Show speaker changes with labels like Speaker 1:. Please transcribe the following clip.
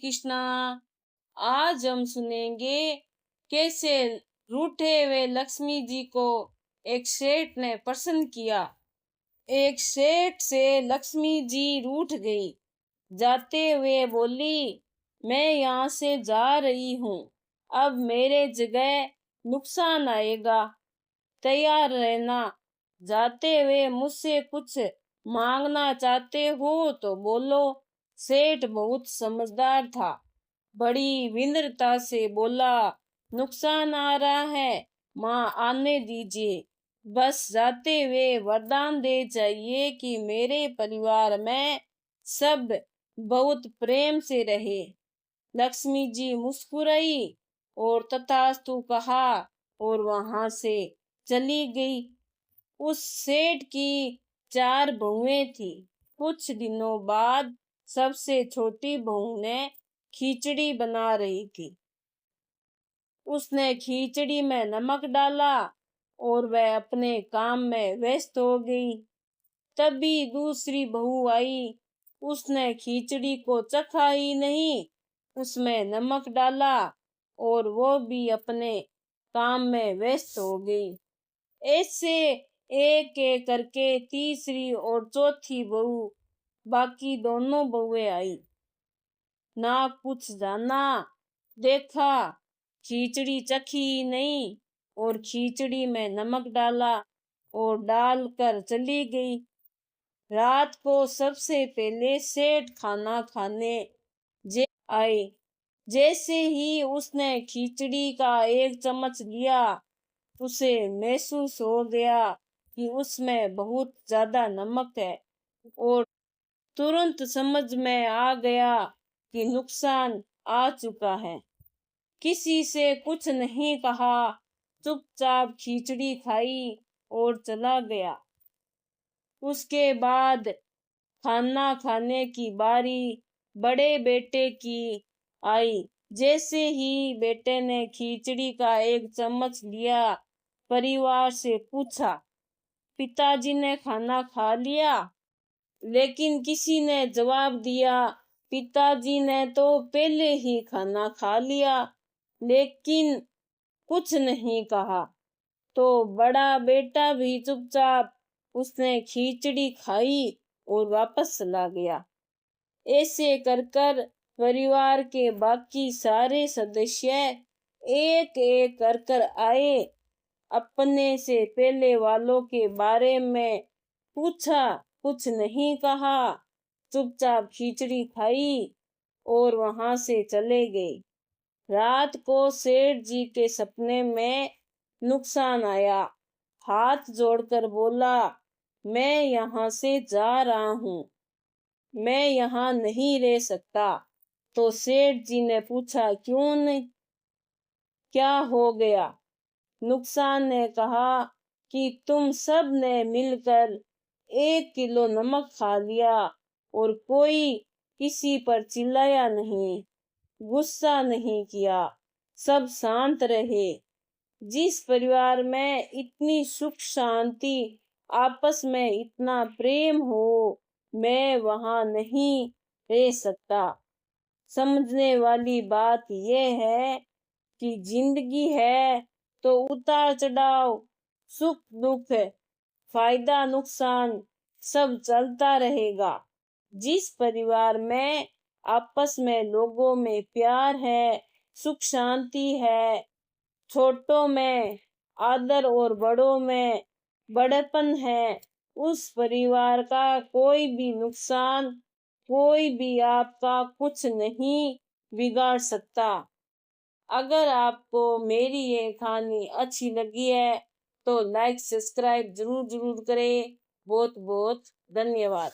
Speaker 1: कृष्णा। आज हम सुनेंगे कैसे रूठे हुए लक्ष्मी जी को एक सेठ ने प्रसन्न किया। एक सेठ से लक्ष्मी जी रूठ गई। जाते हुए बोली, मैं यहाँ से जा रही हूँ, अब मेरे जगह नुकसान आएगा, तैयार रहना। जाते हुए मुझसे कुछ मांगना चाहते हो तो बोलो। सेठ बहुत समझदार था, बड़ी विनम्रता से बोला, नुकसान आ रहा है, माँ आने दीजिए। बस जाते हुए वरदान दे जाइए कि मेरे परिवार में सब बहुत प्रेम से रहे। लक्ष्मी जी मुस्कुराई और तथास्तु कहा और वहां से चली गई। उस सेठ की 4 बहुएं थी। कुछ दिनों बाद सबसे छोटी बहू ने खिचड़ी बना रही थी। उसने खिचड़ी में नमक डाला और वह अपने काम में व्यस्त हो गई। तभी दूसरी बहू आई। उसने खिचड़ी को चखा ही नहीं, उसमें नमक डाला और वो भी अपने काम में व्यस्त हो गई। ऐसे एक एक करके तीसरी और चौथी बहू, बाकी दोनों बहुएं आई। ना कुछ जाना देखा, खिचड़ी चखी ही नहीं और खिचड़ी में नमक डाला और डालकर चली गई। रात को सबसे पहले सेठ खाना खाने आए। जैसे ही उसने खिचड़ी का एक चम्मच लिया, उसे महसूस हो गया कि उसमें बहुत ज्यादा नमक है और तुरंत समझ में आ गया कि नुकसान आ चुका है। किसी से कुछ नहीं कहा, चुपचाप खिचड़ी खाई और चला गया। उसके बाद खाना खाने की बारी बड़े बेटे की आई। जैसे ही बेटे ने खिचड़ी का एक चम्मच लिया, परिवार से पूछा, पिताजी ने खाना खा लिया? लेकिन किसी ने जवाब दिया, पिताजी ने तो पहले ही खाना खा लिया, लेकिन कुछ नहीं कहा। तो बड़ा बेटा भी चुपचाप उसने खिचड़ी खाई और वापस चला गया। ऐसे कर कर परिवार के बाकी सारे सदस्य एक एक कर कर आए। अपने से पहले वालों के बारे में पूछा, कुछ नहीं कहा, चुपचाप खिचड़ी खाई और वहां से चले गए। रात को सेठ जी के सपने में नुकसान आया। हाथ जोड़कर बोला, मैं यहाँ से जा रहा हूँ, मैं यहाँ नहीं रह सकता। तो सेठ जी ने पूछा, क्यों नहीं, क्या हो गया? नुकसान ने कहा कि तुम सब ने मिलकर 1 किलो नमक खा लिया और कोई किसी पर चिल्लाया नहीं, गुस्सा नहीं किया, सब शांत रहे। जिस परिवार में इतनी सुख शांति, आपस में इतना प्रेम हो, मैं वहां नहीं रह सकता। समझने वाली बात यह है कि जिंदगी है तो उतार चढ़ाव, सुख दुख, फायदा नुकसान सब चलता रहेगा। जिस परिवार में आपस में लोगों में प्यार है, सुख शांति है, छोटों में आदर और बड़ों में बड़ेपन है, उस परिवार का कोई भी नुकसान, कोई भी आपका कुछ नहीं बिगाड़ सकता। अगर आपको मेरी ये कहानी अच्छी लगी है तो लाइक सब्सक्राइब जरूर करें। बहुत बहुत धन्यवाद।